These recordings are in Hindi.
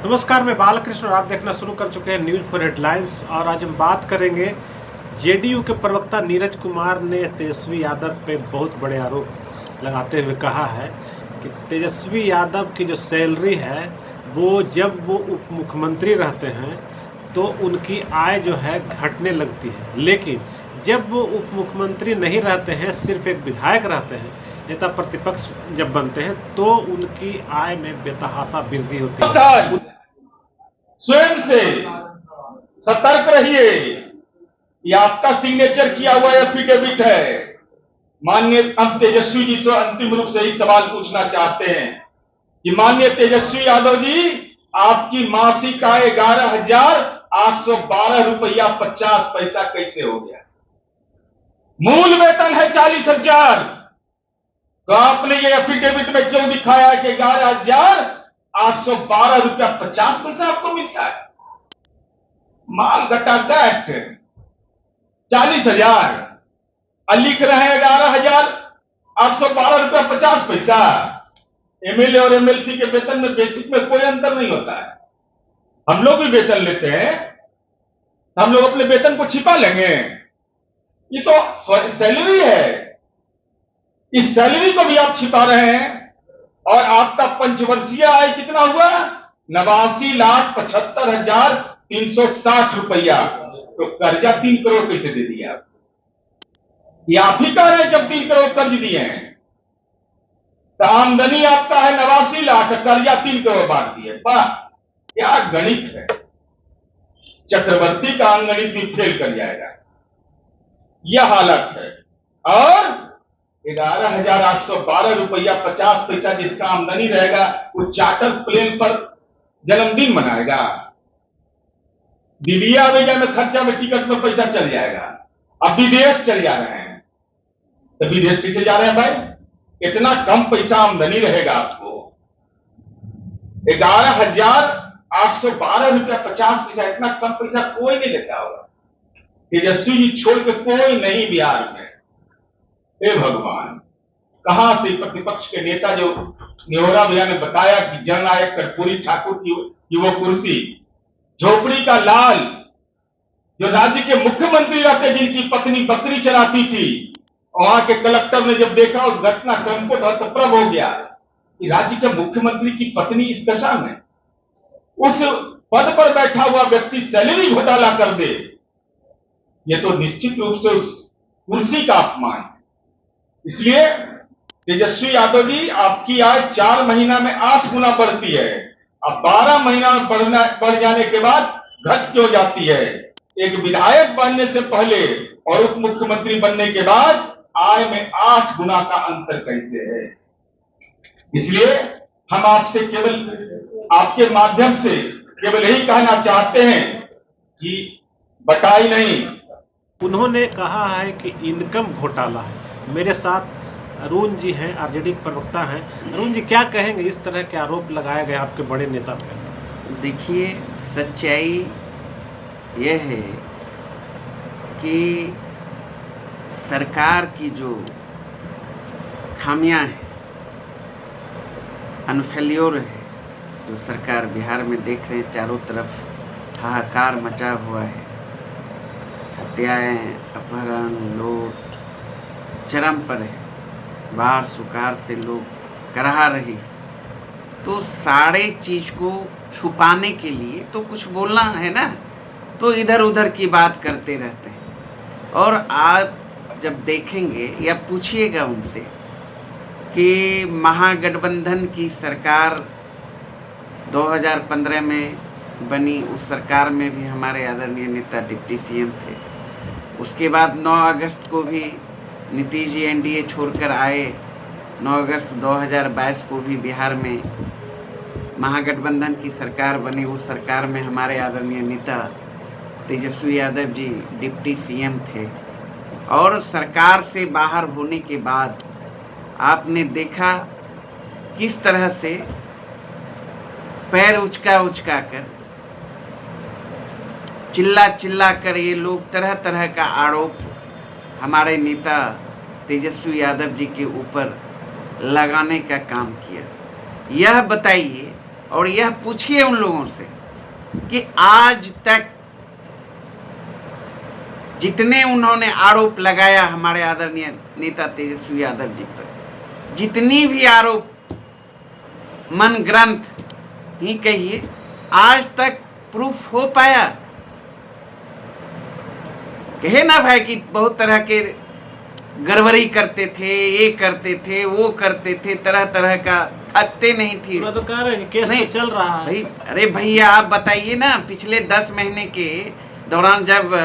नमस्कार, मैं बालकृष्ण और आप देखना शुरू कर चुके हैं न्यूज़ फॉर हेडलाइंस। और आज हम बात करेंगे जेडीयू के प्रवक्ता नीरज कुमार ने तेजस्वी यादव पे बहुत बड़े आरोप लगाते हुए कहा है कि तेजस्वी यादव की जो सैलरी है वो जब वो उप मुख्यमंत्री रहते हैं तो उनकी आय जो है घटने लगती है, लेकिन जब वो उप मुख्यमंत्री नहीं रहते हैं, सिर्फ एक विधायक रहते हैं, नेता प्रतिपक्ष जब बनते हैं तो उनकी आय में बेतहाशा वृद्धि होती है। स्वयं से सतर्क रहिए। ये आपका सिग्नेचर किया हुआ एफिडेविट है। माननीय हम तेजस्वी जी से अंतिम रूप से ही सवाल पूछना चाहते हैं कि माननीय तेजस्वी यादव जी, आपकी मासिक आय 11,812 रुपया 50 पैसा कैसे हो गया? मूल वेतन है 40,000। तो आपने ये एफिडेविट में क्यों दिखाया कि 11,812 रुपया 50 पैसा आपको मिलता है? माल घटा गट 40,000 और लिख रहे हैं 11,812 रुपया 50 पैसा। एमएलए और एमएलसी के वेतन में बेसिक में कोई अंतर नहीं होता है। हम लोग भी वेतन लेते हैं, हम लोग अपने वेतन को छिपा लेंगे? ये तो सैलरी है, इस सैलरी को भी आप छिपा रहे हैं। और आपका पंचवर्षीय आय कितना हुआ? 89,75,360 रुपया। तो कर्जा 3 करोड़ कैसे दे दिया आप? ये आप ही कह रहे हैं जब 3 करोड़ कर्ज दिए हैं। तो आमदनी आपका है 89 लाख, कर्जा 3 करोड़ बांट दिए। वाह, क्या गणित है! चक्रवर्ती का अंगणित भी फेल कर जाएगा। यह हालत है। और 11,812 रुपया 50 पैसा जिसका आमदनी रहेगा वो चार्टर प्लेन पर जन्मदिन मनाएगा। दिल्ली आने जाने में खर्चा में टिकट में पैसा चल जाएगा। अब विदेश चल जा रहे हैं, तो विदेश कैसे जा रहे हैं भाई? इतना कम पैसा आमदनी रहेगा आपको। 11,812 रुपया 50 पैसा, इतना कम पैसा कोई नहीं लेता होगा। तेजस्वी जी छोड़ के कोई नहीं बिहार में। हे भगवान, कहां से प्रतिपक्ष के नेता जो नेहरा भैया ने बताया कि जननायक कर्पूरी ठाकुर की वो कुर्सी, झोपड़ी का लाल जो राज्य के मुख्यमंत्री रहते, जिनकी पत्नी बकरी चराती थी, वहां के कलेक्टर ने जब देखा उस घटनाक्रम को, हतप्रभ हो गया कि राज्य के मुख्यमंत्री की पत्नी इस दशा में, उस पद पर बैठा हुआ व्यक्ति सैलरी घोटाला कर दे, यह तो निश्चित रूप से उस कुर्सी का अपमान है। इसलिए तेजस्वी यादव जी, आपकी आय 4 महीना में 8 गुना बढ़ती है। अब 12 महीना में बढ़ जाने के बाद घट क्यों जाती है? एक विधायक बनने से पहले और उप मुख्यमंत्री बनने के बाद आय में 8 गुना का अंतर कैसे है? इसलिए हम आपसे केवल आपके माध्यम से केवल यही कहना चाहते हैं कि बटाई नहीं। उन्होंने कहा है कि इनकम घोटाला है। मेरे साथ अरुण जी हैं, आरजेडी के प्रवक्ता हैं। अरुण जी, क्या कहेंगे इस तरह के आरोप लगाए गए आपके बड़े नेता पर? देखिए, सच्चाई यह है कि सरकार की जो खामियां हैं, अनफेल्योर है, जो सरकार बिहार में देख रहे हैं, चारों तरफ हाहाकार मचा हुआ है। हत्याएं, अपहरण, लूट चरम पर है। बाहर सुकार से लोग कराह रही, तो सारे चीज को छुपाने के लिए तो कुछ बोलना है ना, तो इधर उधर की बात करते रहते हैं। और आप जब देखेंगे या पूछिएगा उनसे कि महागठबंधन की सरकार 2015 में बनी, उस सरकार में भी हमारे आदरणीय नेता डिप्टी सीएम थे। उसके बाद 9 अगस्त को भी नीतीश जी एनडीए छोड़कर आए। 9 अगस्त 2022 को भी बिहार में महागठबंधन की सरकार बनी। उस सरकार में हमारे आदरणीय नेता तेजस्वी यादव जी डिप्टी सीएम थे। और सरकार से बाहर होने के बाद आपने देखा किस तरह से पैर उचका कर, चिल्ला चिल्ला कर ये लोग तरह तरह का आरोप हमारे नेता तेजस्वी यादव जी के ऊपर लगाने का काम किया। यह बताइए और यह पूछिए उन लोगों से कि आज तक जितने उन्होंने आरोप लगाया हमारे आदरणीय नेता तेजस्वी यादव जी पर, जितनी भी आरोप मन ग्रंथ ही कहिए, आज तक प्रूफ हो पाया? कहे ना भाई कि बहुत तरह के गड़बड़ी करते थे, ये करते थे, वो करते थे, तरह तरह का, थकते नहीं थी। तो कह रहे हैं कि केस नहीं, तो चल रहा है भाई। अरे भैया आप बताइए ना, पिछले 10 महीने के दौरान जब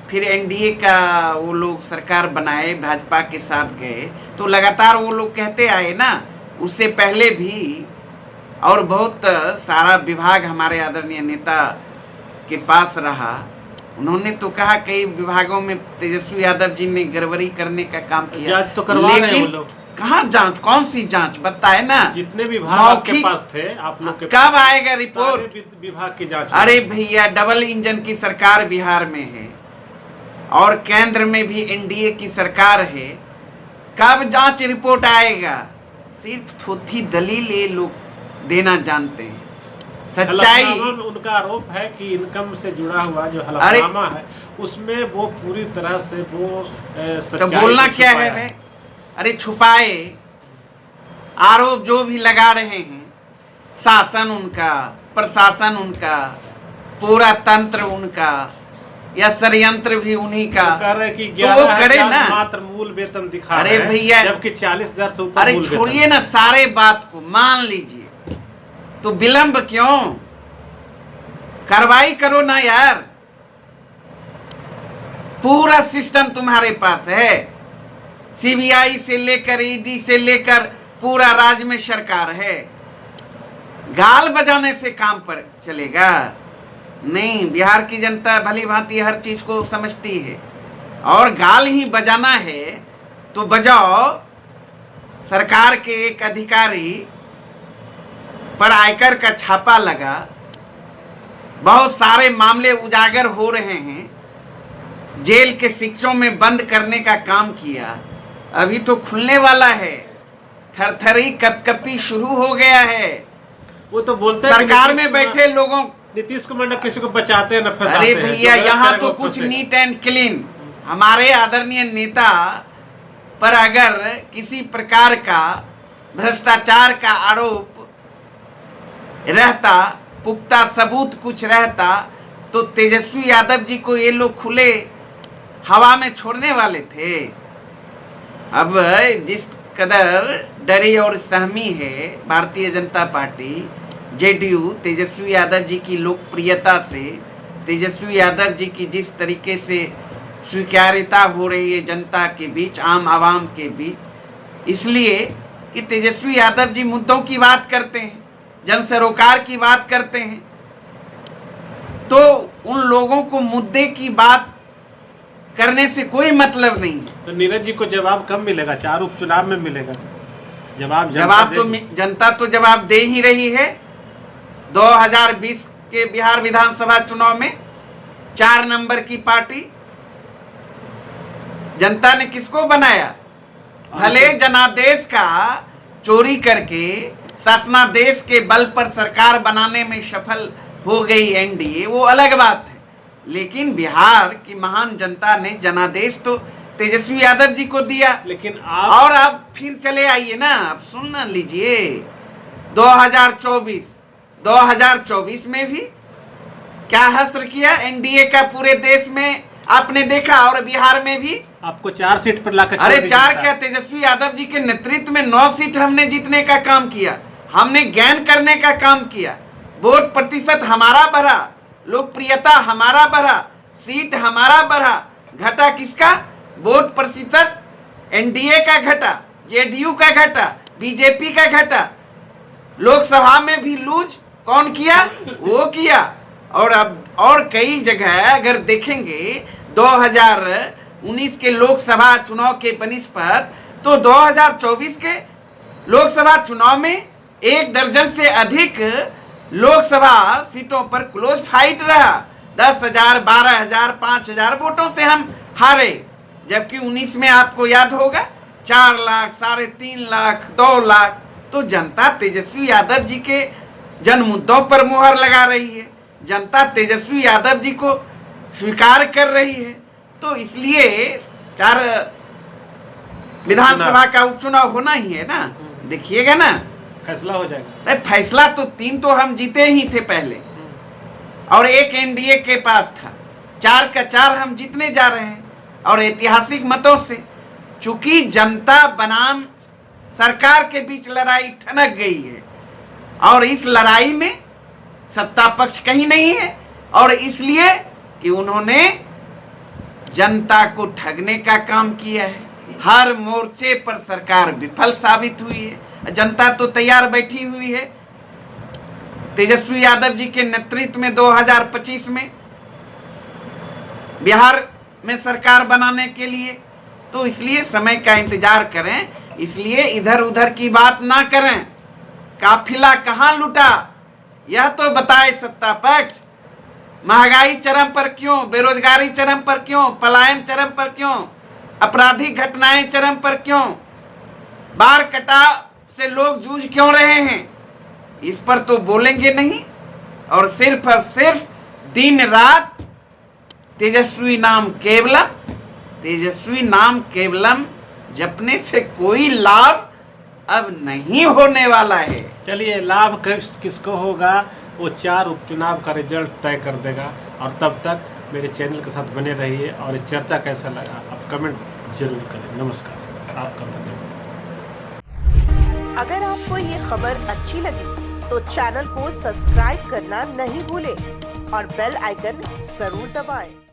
फिर एनडीए का वो लोग सरकार बनाए, भाजपा के साथ गए, तो लगातार वो लोग कहते आए ना, उससे पहले भी और बहुत सारा विभाग हमारे आदरणीय नेता के पास रहा। उन्होंने तो कहा कई विभागों में तेजस्वी यादव जी ने गड़बड़ी करने का काम किया, जांच तो करवा रहे हैं वो लोग। कहाँ जांच? कौन सी जांच बताए ना? जितने विभाग आपके पास थे, आप लोग के कब आएगा रिपोर्ट? सारे विभाग की जांच। अरे भैया, डबल इंजन की सरकार बिहार में है और केंद्र में भी एनडीए की सरकार है, कब जांच रिपोर्ट आएगा? सिर्फ थोथी दलील ये लोग देना जानते हैं। सच्चाई, उनका आरोप है कि इनकम से जुड़ा हुआ जो हलफनामा है उसमें वो पूरी तरह से वो तो बोलना क्या है भाई? अरे छुपाए आरोप जो भी लगा रहे हैं, शासन उनका, प्रशासन उनका, पूरा तंत्र उनका, या षड्यंत्र भी उन्हीं का। तो कह रहे कि तो वो करे ना, मात्र मूल वेतन दिखा अरे भैया, जबकि 40,000 से ऊपर। अरे छोड़िए ना सारे बात को, मान लीजिए तो विलंब क्यों? कार्रवाई करो ना यार, पूरा सिस्टम तुम्हारे पास है, सीबीआई से लेकर ईडी से लेकर पूरा राज्य में सरकार है। गाल बजाने से काम पर चलेगा? नहीं, बिहार की जनता भली भांति हर चीज को समझती है, और गाल ही बजाना है तो बजाओ। सरकार के एक अधिकारी पर आयकर का छापा लगा, बहुत सारे मामले उजागर हो रहे हैं, जेल के शिक्षों में बंद करने का काम किया, अभी तो खुलने वाला है, थरथरी कपकपी शुरू हो गया है। वो तो बोलते हैं सरकार में बैठे लोगों, नीतीश कुमार न किसी को बचाते हैं न फंसाते हैं। अरे भैया, यहाँ तो कुछ नीट एंड क्लीन, हमारे आदरणीय नेता पर अगर किसी प्रकार का भ्रष्टाचार का आरोप रहता, पुख्ता सबूत कुछ रहता, तो तेजस्वी यादव जी को ये लोग खुले हवा में छोड़ने वाले थे। अब जिस कदर डरी और सहमी है भारतीय जनता पार्टी, जेडीयू, तेजस्वी यादव जी की लोकप्रियता से, तेजस्वी यादव जी की जिस तरीके से स्वीकार्यता हो रही है जनता के बीच, आम आवाम के बीच, इसलिए कि तेजस्वी यादव जी मुद्दों की बात करते हैं, जन सरोकार की बात करते हैं, तो उन लोगों को मुद्दे की बात करने से कोई मतलब नहीं। तो नीरज जी को जवाब कब मिलेगा? 4 उपचुनाव में मिलेगा जवाब तो जनता तो जवाब दे ही रही है। 2020 के बिहार विधानसभा चुनाव में 4 नंबर की पार्टी जनता ने किसको बनाया? भले जनादेश का चोरी करके शासनादेश के बल पर सरकार बनाने में सफल हो गई एनडीए, वो अलग बात है, लेकिन बिहार की महान जनता ने जनादेश तो तेजस्वी यादव जी को दिया। लेकिन और अब फिर चले आइए ना, अब सुन लीजिए, 2024 में भी क्या हश्र किया एनडीए का पूरे देश में आपने देखा, और बिहार में भी आपको 4 सीट पर लाकर, अरे 4 क्या, तेजस्वी यादव जी के नेतृत्व में 9 सीट हमने जीतने का काम किया, हमने ज्ञान करने का काम किया, वोट प्रतिशत हमारा बढ़ा, लोकप्रियता हमारा बढ़ा, सीट हमारा बढ़ा। घटा किसका? वोट प्रतिशत एनडीए का घटा, जेडीयू का घटा, बीजेपी का घटा। लोकसभा में भी लूज कौन किया? वो किया। और अब और कई जगह अगर देखेंगे 2019 के लोकसभा चुनाव के बनिस्पत, तो 2024 के लोकसभा चुनाव में 1 दर्जन से अधिक लोकसभा सीटों पर क्लोज फाइट रहा। 10,000, 12,000, 5,000 वोटों से हम हारे, जबकि 19 में आपको याद होगा 4 लाख, 3.5 लाख, 2 लाख। तो जनता तेजस्वी यादव जी के जन मुद्दों पर मुहर लगा रही है, जनता तेजस्वी यादव जी को स्वीकार कर रही है। तो इसलिए 4 विधानसभा का उपचुनाव होना ही है ना, देखिएगा ना, फैसला हो जाएगा। नहीं फैसला तो 3 तो हम जीते ही थे पहले और 1 एनडीए के पास था, 4 का 4 हम जीतने जा रहे हैं और ऐतिहासिक मतों से। चूंकि जनता बनाम सरकार के बीच लड़ाई ठनक गई है और इस लड़ाई में सत्ता पक्ष कहीं नहीं है, और इसलिए कि उन्होंने जनता को ठगने का काम किया है। हर मोर्चे पर सरकार विफल साबित हुई है। जनता तो तैयार बैठी हुई है तेजस्वी यादव जी के नेतृत्व में 2025 में बिहार में सरकार बनाने के लिए। तो इसलिए समय का इंतजार करें, इसलिए इधर उधर की बात ना करें। काफिला कहाँ लुटा यह तो बताए सत्ता पक्ष। महंगाई चरम पर क्यों, बेरोजगारी चरम पर क्यों, पलायन चरम पर क्यों, आपराधिक घटनाएं चरम पर क्यों, बाढ़ कटाव से लोग जूझ क्यों रहे हैं, इस पर तो बोलेंगे नहीं। और सिर्फ दिन रात तेजस्वी नाम केवलम जपने से कोई लाभ अब नहीं होने वाला है। चलिए, लाभ किसको होगा वो 4 उपचुनाव का रिजल्ट तय कर देगा। और तब तक मेरे चैनल के साथ बने रहिए और ये चर्चा कैसा लगा आप कमेंट जरूर करें। नमस्कार, आपका धन्यवाद। अगर आपको ये खबर अच्छी लगी तो चैनल को सब्सक्राइब करना नहीं भूलें और बेल आइकन जरूर दबाएं।